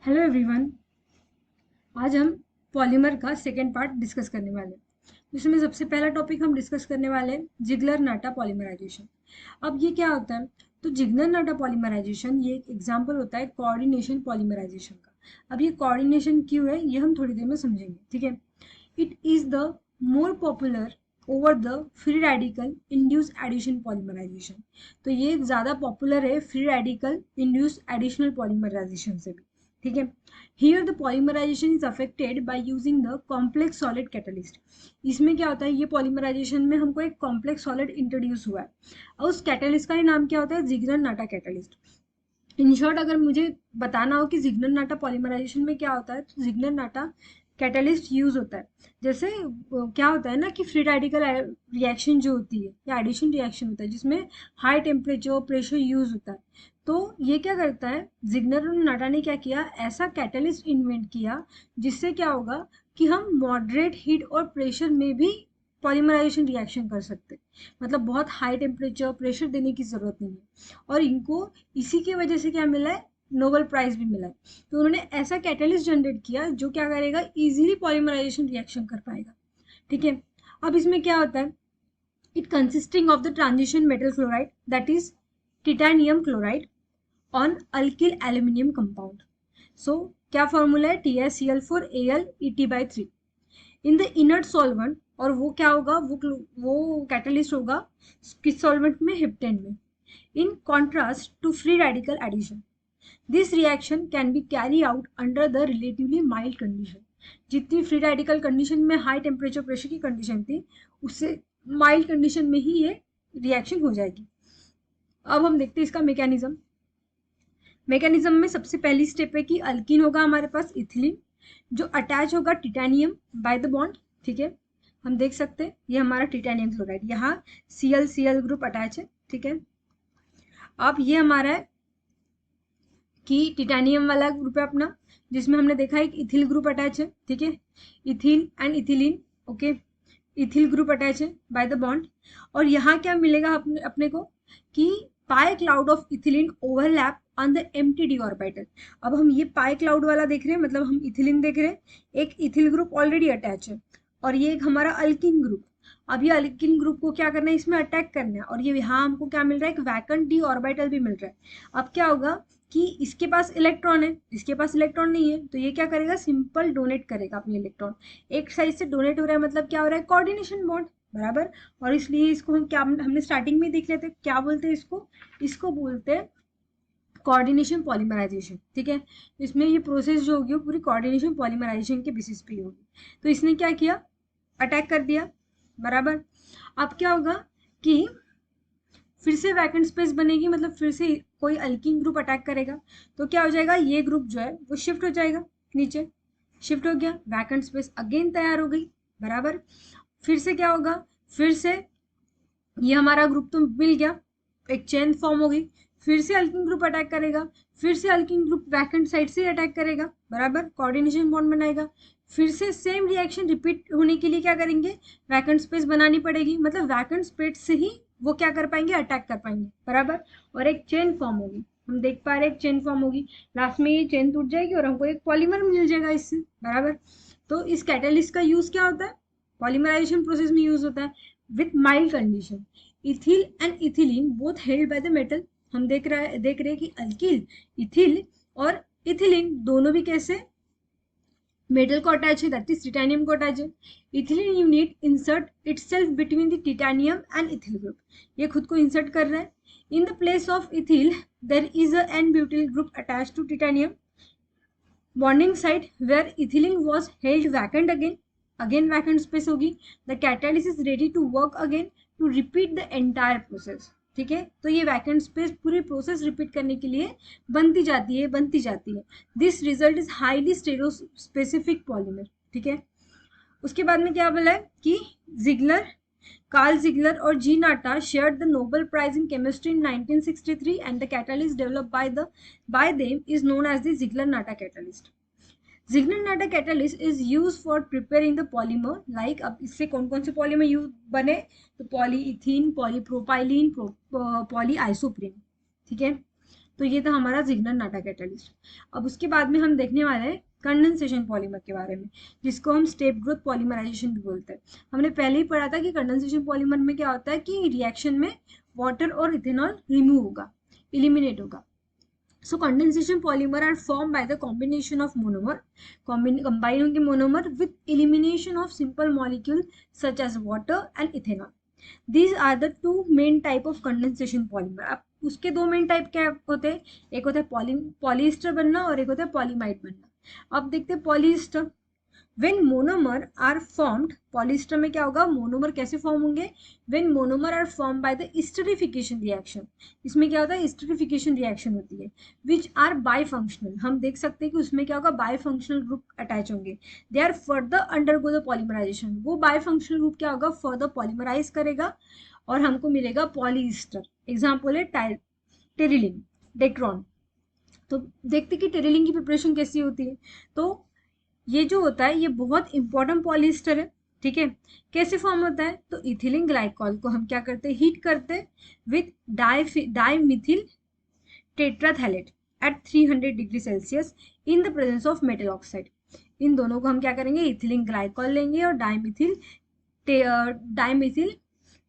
Hello everyone. आज हम polymer का सेकेंड पार्ट डिस्कस करने वाले हैं। जिसमें सबसे पहला टॉपिक हम डिस्कस करने वाले हैं जिगलर नाटा पॉलीमराइजेशन। अब ये क्या होता है? तो जिगलर नाटा पॉलीमराइजेशन ये एक एग्जांपल होता है कोऑर्डिनेशन पॉलीमराइजेशन का। अब ये कोऑर्डिनेशन क्यों है ये हम थोड़ी देर में समझेंगे, ठीक है। It is the more popular over the free radical induce addition polymerisation. तो ये ज़्यादा पॉपुलर है free radical induce additional polymerisation से भी, ठीक है। Here the polymerization is affected by using the complex solid catalyst. इसमें क्या होता है, ये पॉलीमराइजेशन में हमको एक कॉम्प्लेक्स सॉलिड इंट्रोड्यूस हुआ है और उस कैटलिस्ट का ही नाम क्या होता है? Ziggler NATA catalyst. In short अगर मुझे बताना हो कि जिगलर नाटा पॉलीमराइजेशन में क्या होता है तो जिगलर नाटा कैटलिस्ट यूज होता है। जैसे क्या होता है ना कि फ्री रेडिकल रिएक्शन जो होती है या एडिशन रिएक्शन होता है जिसमें हाई टेम्परेचर प्रेशर यूज होता है, तो ये क्या करता है, जिगलर नाटा ने क्या किया, ऐसा कैटलिस्ट इन्वेंट किया जिससे क्या होगा कि हम मॉडरेट हीट और प्रेशर में भी पॉलीमराइजेशन रिएक्शन कर सकते हैं। मतलब बहुत हाई टेम्परेचर प्रेशर देने की जरूरत नहीं है। और इनको इसी की वजह से क्या मिला है, नोबेल प्राइज भी मिला है। तो उन्होंने ऐसा कैटलिस्ट जनरेट किया जो क्या करेगा, इजीली पॉलीमराइजेशन रिएक्शन कर पाएगा, ठीक है। अब इसमें क्या होता है, it consisting of the transition metal chloride that is titanium chloride on alkyl aluminium compound. So क्या फॉर्मूला है, TaCl4Al ET/3 in the inert solvent. और वो क्या होगा, वो कैटलिस्ट होगा किस सॉल्वेंट में, हेप्टेन में। In contrast to free radical addition, this reaction can be carry out under the relatively mild condition. जितनी फ्री रेडिकल कंडीशन में हाई टेम्परेचर प्रेशर की कंडीशन थी, उससे माइल्ड कंडीशन में ही ये रिएक्शन हो जाएगी। अब हम देखते हैं इसका मैकेनिज्म। मैकेनिज्म में सबसे पहली स्टेप है कि अल्कीन होगा हमारे पास इथिलीन जो अटैच होगा टिटेनियम बाय द बॉन्ड, ठीक है। हम देख सकते हैं ये हमारा टिटेनियम क्लोराइड, यहाँ Cl ग्रुप अटैच है, ठीक है। अब ये हमारा है कि टिटेनियम वाला ग्रुप है अपना, जिसमें हमने देखा एक इथिल ग्रुप अटैच है, ठीक है। Ethyl and ethylene, okay. Ethyl group attach है बाय द बॉन्ड। और यहाँ क्या मिलेगा अपने को कि pi cloud of ethylene overlap on the empty d orbital. अब हम ये पाई क्लाउड वाला देख रहे हैं, मतलब हम इथिलीन देख रहे हैं, एक इथिल ग्रुप ऑलरेडी अटैच है और ये एक हमारा अल्किन ग्रुप। अब ये अल्किन ग्रुप को क्या करना है, इसमें अटैक करना है। और ये यहाँ हमको क्या मिल रहा है, एक वैकेंट डी ऑर्बिटल भी मिल रहा है। अब क्या होगा कि इसके पास इलेक्ट्रॉन है, इसके पास इलेक्ट्रॉन नहीं है, तो ये क्या करेगा, सिंपल डोनेट करेगा अपने इलेक्ट्रॉन। एक साइड से डोनेट हो रहा है, मतलब क्या हो रहा है, कोऑर्डिनेशन बॉन्ड, बराबर। और इसलिए इसको हम क्या, हमने स्टार्टिंग में देख लेते क्या बोलते हैं इसको, इसको बोलते हैं कोऑर्डिनेशन पॉलीमराइजेशन, ठीक है। इसमें ये प्रोसेस जो होगी वो पूरी कोऑर्डिनेशन पॉलीमराइजेशन के बेसिस पे होगी। तो इसने क्या किया, अटैक कर दिया, बराबर। अब क्या होगा कि फिर से वैकेंट स्पेस बनेगी, मतलब फिर से कोई अल्कीन ग्रुप अटैक करेगा, तो क्या हो जाएगा, ये ग्रुप जो है वो शिफ्ट हो जाएगा नीचे, शिफ्ट हो गया, वैकेंट स्पेस अगेन तैयार हो गई, बराबर। फिर से क्या होगा, फिर से ये हमारा ग्रुप तो मिल गया, एक चेन फॉर्म हो गई, फिर से अल्किन ग्रुप अटैक करेगा, फिर से अल्किन ग्रुप वैकेंट साइड से अटैक करेगा, बराबर, कोऑर्डिनेशन बॉन्ड बनाएगा। फिर से सेम रिएक्शन रिपीट होने के लिए क्या करेंगे, वैकेंट स्पेस बनानी पड़ेगी, मतलब वैकेंट स्पेस से ही वो क्या कर पाएंगे, अटैक कर पाएंगे, बराबर। और एक चेन फॉर्म होगी, हम देख पा रहे हैं एक चेन फॉर्म होगी, लास्ट में ये चेन टूट जाएगी और हमको एक पॉलीमर मिल जाएगा इससे, बराबर। तो इस कैटलिस्ट का यूज क्या होता है, पॉलीमराइजेशन प्रोसेस में यूज होता है with mild condition. Ethyl and ethylene both held by the metal. हम देख रहे हैं कि अल्किल, इथिल और इथिलीन दोनों भी कैसे मेटल को अटैच है, दैट इज टिटेनियम को अटैच है। Ethylene unit insert itself between the titanium and ethyl group, ये खुद को इंसर्ट कर रहा है। In the place of ethyl there is a n butyl group attach to titanium bonding site where ethylene was held vacant again vacant space होगी। The catalyst is ready to work again to repeat the entire process, ठीक है। तो ये vacant space पूरी process repeat करने के लिए बनती जाती है। This result is highly stereo specific polymer, ठीक है। उसके बाद में क्या बोला है कि जिगलर, कार्ल जिगलर और जी नाटा shared the Nobel Prize in Chemistry in 1963 and the catalyst developed by them is known as the Ziegler-Natta catalyst. Ziegler-Natta catalyst is used for preparing the polymer like, अब इससे कौन कौन से polymer use बने, तो polyethene, polypropylene, पॉलीआइसोप्रीन, ठीक है। तो ये था हमारा जिग्लर नाटा कैटलिस्ट। अब उसके बाद में हम देखने वाले हैं कंडेंसेशन पॉलीमर के बारे में, जिसको हम स्टेप ग्रोथ पॉलीमराइजेशन भी बोलते हैं। हमने पहले ही पढ़ा था कि कंडेंसेशन पॉलीमर में क्या होता है कि रिएक्शन में वाटर और इथेनॉल रिमूव होगा, इलिमिनेट होगा। So condensation polymer are formed by the combination of monomer, combine होंगे monomer with elimination of simple molecule such as water and ethanol. These are the two main type of condensation polymer. अब उसके दो main type क्या होते हैं, एक होता है पॉलीस्टर बनना और एक होता है पॉलीमाइड बनना। अब देखते हैं polyester. When monomer are formed, polyester में क्या होगा, मोनोमर कैसे फॉर्म होंगे, when monomer are formed by the esterification reaction, इसमें क्या होता है, esterification reaction होती है, which are bifunctional, हम देख सकते हैं कि उसमें क्या होगा, bifunctional ग्रुप अटैच होंगे, they are further undergo the polymerization, वो bifunctional ग्रुप क्या होगा, further polymerize करेगा और हमको मिलेगा पॉलीस्टर। एग्जाम्पल है टेरिलिन, डेक्ट्रॉन। तो देखते कि टेरिलिन की प्रिपरेशन कैसी होती है। तो ये जो होता है ये बहुत इंपॉर्टेंट पॉलीस्टर है, ठीक है। कैसे फॉर्म होता है, तो इथिलीन ग्लाइकॉल को हम क्या करते हैं, हीट करते हैं with dimethyl terephthalate at 300 degree celsius in the presence of metal oxide. इन दोनों को हम क्या करेंगे, इथिलीन ग्लाइकॉल लेंगे और डाइमिथिल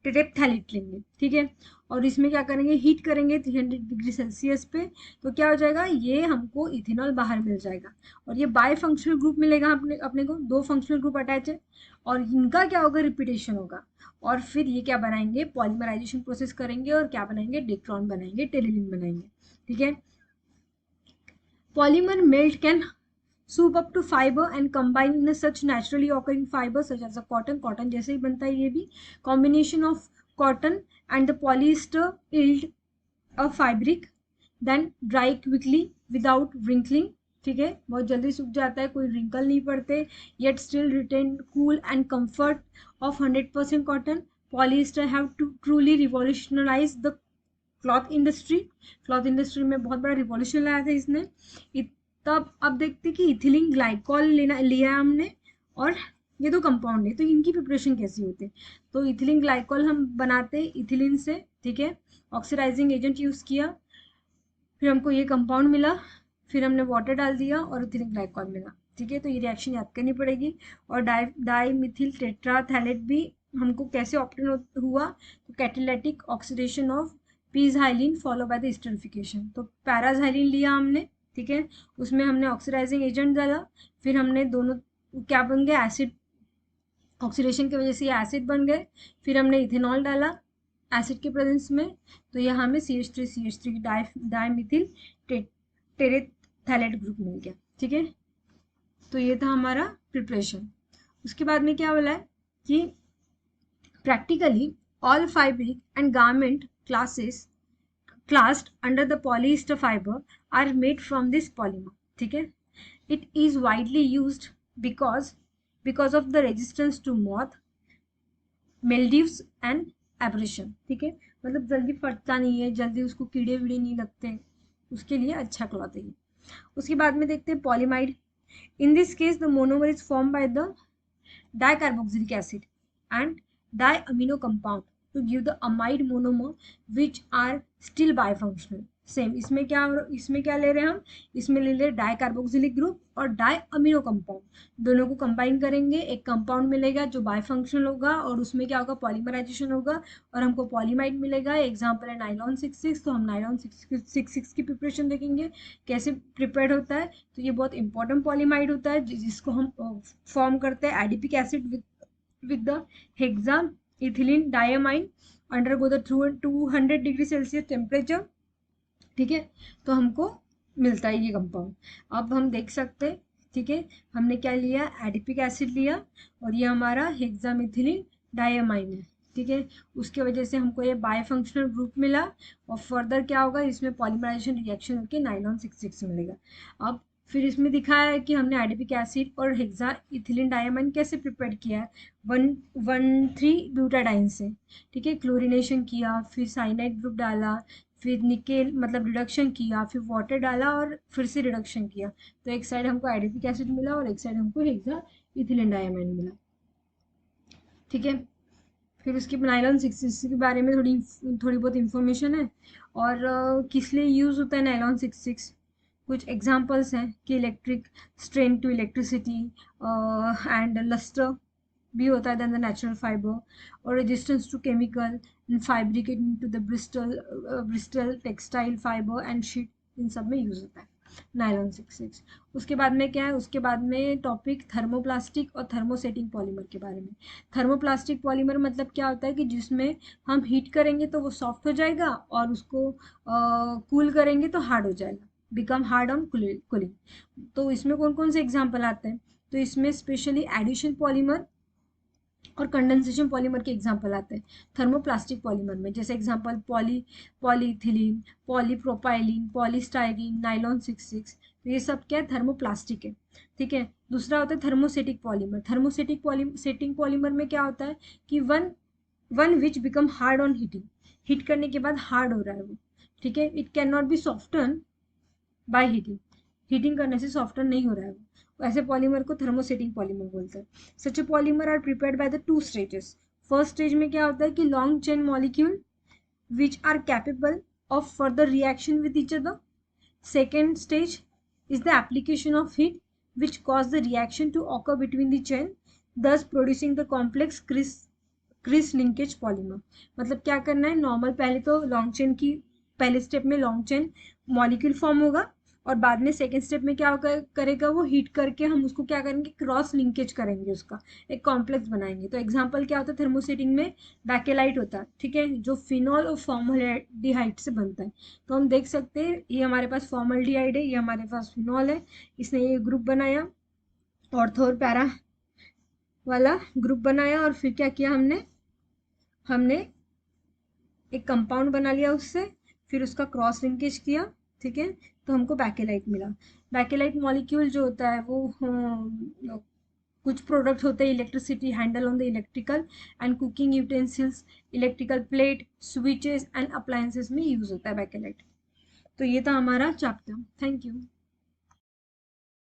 टेट्राथैलेट लेंगे, ठीक है। और इसमें क्या करेंगे, हीट करेंगे 300 डिग्री सेल्सियस पे, तो क्या हो जाएगा, ये हमको इथेनॉल बाहर मिल जाएगा और ये बाय फंक्शनल ग्रुप मिलेगा अपने को, दो फंक्शनल ग्रुप अटैच है और इनका क्या होगा, रिपीटेशन होगा और फिर ये क्या बनाएंगे, पॉलीमराइजेशन प्रोसेस करेंगे और क्या बनाएंगे, डेक्ट्रॉन बनाएंगे, टेरिलिन बनाएंगे, ठीक है। Polymer melt can soup up to fiber and combine in a such naturally occurring fiber such as a cotton जैसे ही बनता है ये भी, combination of cotton and the polyester yield a fabric then dry quickly without wrinkling, ठीक है, बहुत जल्दी सूख जाता है, कोई रिंकल नहीं पड़ते, yet still retain cool and comfort of 100% cotton. Polyester have to truly revolutionize the cloth industry में बहुत बड़ा रिवॉल्यूशन लाया था इसने। तब अब देखते कि इथिलीन ग्लाइकॉल लिया हमने और ये दो कंपाउंड है, तो इनकी प्रिपरेशन कैसी होती है, तो इथिलीन ग्लाइकॉल हम बनाते इथिलीन से, ठीक है, ऑक्सीडाइजिंग एजेंट यूज किया, फिर हमको ये कंपाउंड मिला, फिर हमने वाटर डाल दिया और इथिलीन ग्लाइकॉल मिला, ठीक है। तो ये रिएक्शन याद करनी पड़ेगी। और डाइमिथिल टेट्राथैलेट भी हमको कैसे ऑब्टेन हुआ, तो catalytic oxidation of p xylene follow by the esterification. तो पैराजाइलिन लिया हमने, ठीक है, उसमें हमने ऑक्सीडाइजिंग एजेंट डाला, फिर हमने दोनों क्या बन गए, एसिड, ऑक्सीडेशन की वजह से ये एसिड बन गए, फिर हमने इथेनॉल डाला एसिड के प्रेजेंस में, तो यहाँ हमें CH3 डाइमिथिल टेरेथैलेट ग्रुप मिल गया, ठीक है। तो ये था हमारा प्रिपरेशन। उसके बाद में क्या बोला है कि practically all fabric and garment classes classed under the polyester fiber are made from this polymer, ठीक है। It is widely used because of the resistance to moth, mildews and abrasion, ठीक है, मतलब जल्दी फटता नहीं है, जल्दी उसको कीड़े वीड़े नहीं लगते, उसके लिए अच्छा क्लॉथ है ये। उसके बाद में देखते हैं polyamide. In this case the monomer is form by the dicarboxylic acid and diamino compound to give the amide monomer which are still bifunctional. Same इसमें क्या ले रहे हैं हम, इसमें ले रहे डाइकार्बोक्सिलिक ग्रुप और डाइअमीनो कंपाउंड, दोनों को कंबाइन करेंगे, एक कंपाउंड मिलेगा जो बाइफंक्शनल होगा और उसमें क्या होगा, पॉलीमराइजेशन होगा और हमको पॉलीमाइड मिलेगा। एग्जांपल है नाइलॉन 66, तो हम नाइलॉन 66 की प्रिपरेशन देखेंगे कैसे प्रिपेयर्ड होता है। तो ये बहुत इंपॉर्टेंट पॉलीमाइड होता है जिसको हम फॉर्म करते हैं adipic acid with the hexa ethylene diamine undergo the 200 degree Celsius temperature, ठीक है, तो हमको मिलता है ये कंपाउंड। अब हम देख सकते हैं, ठीक है, हमने क्या लिया, एडिपिक एसिड लिया और ये हमारा हेक्सामिथिलीन डायमाइन है, ठीक है, उसके वजह से हमको ये बायफंक्शनल ग्रुप मिला और फर्दर क्या होगा, इसमें पॉलीमराइजेशन रिएक्शन होकर नाइलॉन 66 मिलेगा। अब फिर इसमें दिखाया है कि हमने एडिपिक एसिड और हेक्सा इथिलीन डायमाइन कैसे प्रिपेयर किया है, 1,3 ब्यूटाडाइन से, ठीक है, क्लोरिनेशन किया, फिर साइनाइड ग्रुप डाला, फिर निकेल मतलब रिडक्शन किया, फिर वाटर डाला और फिर से रिडक्शन किया, तो एक साइड हमको एडिपिक एसिड मिला और एक साइड हमको हेक्सा इथिलीन डायमाइन मिला, ठीक है। फिर उसकी नाइलॉन 66 के बारे में थोड़ी बहुत इंफॉर्मेशन है और किस लिए यूज़ होता है नायलॉन 66? कुछ एग्जांपल्स हैं कि electric strain to electricity and luster भी होता है देन द नेचुरल फाइबर, और resistance to chemical and fabricating to the bristle textile fibre and sheet, इन सब में यूज़ होता है नायलॉन 66। उसके बाद में क्या है, उसके बाद में टॉपिक थर्मोप्लास्टिक और थर्मोसेटिंग पॉलीमर के बारे में। थर्मोप्लास्टिक पॉलीमर मतलब क्या होता है कि जिसमें हम हीट करेंगे तो वो सॉफ्ट हो जाएगा और उसको कूल करेंगे तो हार्ड हो जाएगा, बिकम हार्ड ऑन कूलिंग। तो इसमें कौन कौन से एग्जाम्पल आते हैं, तो इसमें स्पेशली एडिशन पॉलीमर और कंडेंसेशन पॉलीमर के एग्जाम्पल आते हैं थर्मोप्लास्टिक पॉलीमर में, जैसे example polythene, polypropylene, polystyrene, nylon 66, तो ये सब क्या है, थर्मोप्लास्टिक है। ठीक है। दूसरा होता है थर्मोसेटिक पॉलीमर। सेटिंग पॉलीमर में क्या होता है कि one one which become hard on heating, heat करने के बाद हार्ड हो रहा है वो। ठीक है। It can not be soften by heating, heating करने से सॉफ्टन नहीं हो रहा है वो, ऐसे पॉलीमर को थर्मोसेटिंग पॉलीमर बोलते हैं। Such a polymer are prepared by the two stages. First stage में क्या होता है कि long chain molecule which are capable of further reaction with each other. Second stage is the application of heat which cause the reaction to occur between the chain, thus producing the complex cross linkage polymer. मतलब क्या करना है, normal पहले तो long chain की, पहले step में long chain molecule form होगा और बाद में सेकेंड स्टेप में क्या करेगा वो, हीट करके हम उसको क्या करेंगे, क्रॉस लिंकेज करेंगे, उसका एक कॉम्प्लेक्स बनाएंगे। तो एग्जांपल क्या होता है, थर्मोसेटिंग में बैकेलाइट होता है, ठीक है, जो फिनॉल और फॉर्मल्डिहाइड से बनता है। तो हम देख सकते हैं ये हमारे पास फॉर्मल्डिहाइड है, ये हमारे पास फिनॉल है, इसने ये ग्रुप बनाया, ऑर्थो और पैरा वाला ग्रुप बनाया, और फिर क्या किया हमने एक कंपाउंड बना लिया उससे, फिर उसका क्रॉस लिंकेज किया। ठीक है। तो हमको बैकेलाइट मिला। बैकेलाइट मॉलिक्यूल जो होता है वो कुछ प्रोडक्ट होते हैं, electricity handle on the electrical and cooking utensils, electrical plate, switches and appliances में यूज होता है बैकेलाइट। तो ये था हमारा चैप्टर। Thank you.